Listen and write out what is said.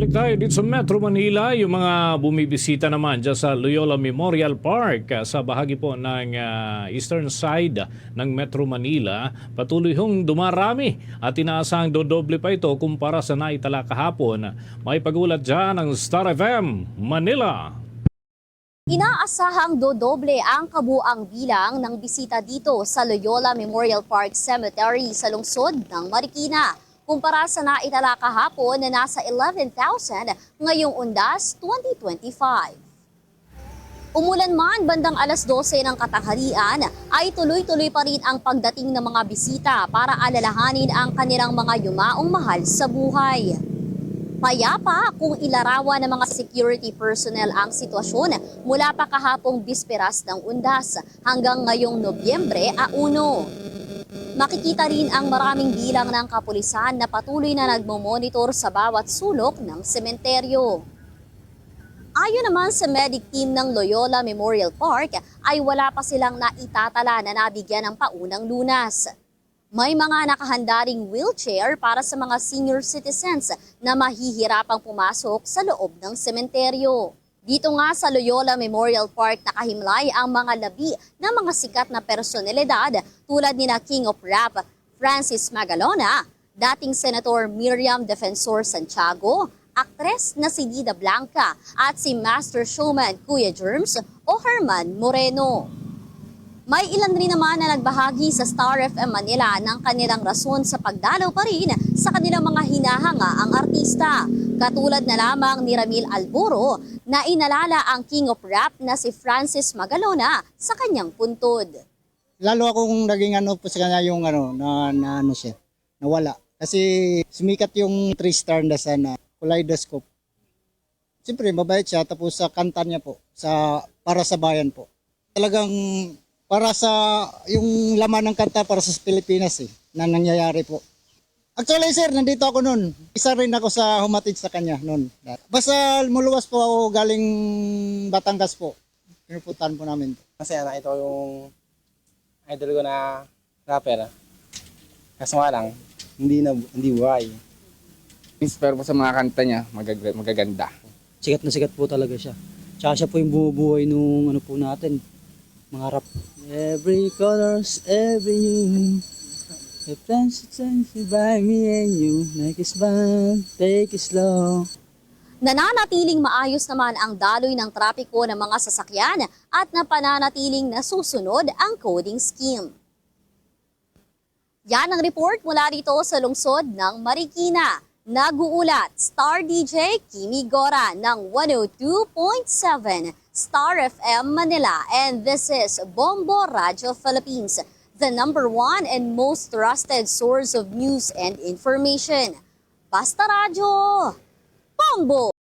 Balik tayo dito sa Metro Manila, yung mga bumibisita naman dyan sa Loyola Memorial Park sa bahagi po ng eastern side ng Metro Manila. Patuloy hong dumarami at inaasahang dodoble pa ito kumpara sa naitala kahapon. May pagulat dyan ng Star FM Manila. Inaasahang dodoble ang kabuang bilang ng bisita dito sa Loyola Memorial Park Cemetery sa lungsod ng Marikina. Kumpara sa naitala kahapon na nasa 11,000 ngayong Undas 2025. Umulan man bandang alas 12 ng katanghalian ay tuloy-tuloy pa rin ang pagdating ng mga bisita para alalahanin ang kanilang mga yumaong mahal sa buhay. Payapa kung ilarawan ng mga security personnel ang sitwasyon mula pa kahapong bisperas ng Undas hanggang ngayong Nobyembre 1. Makikita rin ang maraming bilang ng kapulisan na patuloy na nagmomonitor sa bawat sulok ng sementeryo. Ayon naman sa medic team ng Loyola Memorial Park ay wala pa silang naitatala na nabigyan ng paunang lunas. May mga nakahanda ring wheelchair para sa mga senior citizens na mahihirapang pumasok sa loob ng sementeryo. Dito nga sa Loyola Memorial Park nakahimlay ang mga labi ng mga sikat na personalidad tulad ni na King of Rap Francis Magalona, dating Senator Miriam Defensor Santiago, aktres na si Dida Blanca at si Master Showman Kuya Germs o Herman Moreno. May ilan rin naman na nagbahagi sa Star FM Manila ng kanilang rason sa pagdalaw pa rin sa kanilang mga hinahanga ang artista. Katulad na lamang ni Ramil Alburo na inalala ang King of Rap na si Francis Magalona sa kanyang puntod. Lalo akong naging po sa kanya yung siya, nawala. Kasi sumikat yung 3-star na sana, Kaleidoscope. Siyempre mabait siya, tapos sa kanta niya po, para sa bayan po. Talagang para sa yung laman ng kanta para sa Pilipinas na nangyayari po. Actually sir, nandito ako noon. Isa rin ako sa humatid sa kanya noon. Basta lumuwas po ako galing Batangas po. Pinupuntahan po namin. Kasi ito yung idol ko na rapper. Kaso nga lang, hindi buhay. Inspire po sa mga kanta niya, magaganda. Sikat na sikat po talaga siya. Tsaka siya po yung bumubuhay nung po natin, mga rap. Every colors, every hue. The plans by me and you. Like it's bad, take it slow. Nananatiling maayos naman ang daloy ng trapiko ng mga sasakyan at napananatiling nasusunod ang coding scheme. Yan ang report mula dito sa lungsod ng Marikina. Nag-uulat Star DJ Kimi Gora ng 102.7 Star FM Manila, and this is Bombo Radio Philippines, the #1 and most trusted source of news and information. Basta Radio, Bombo!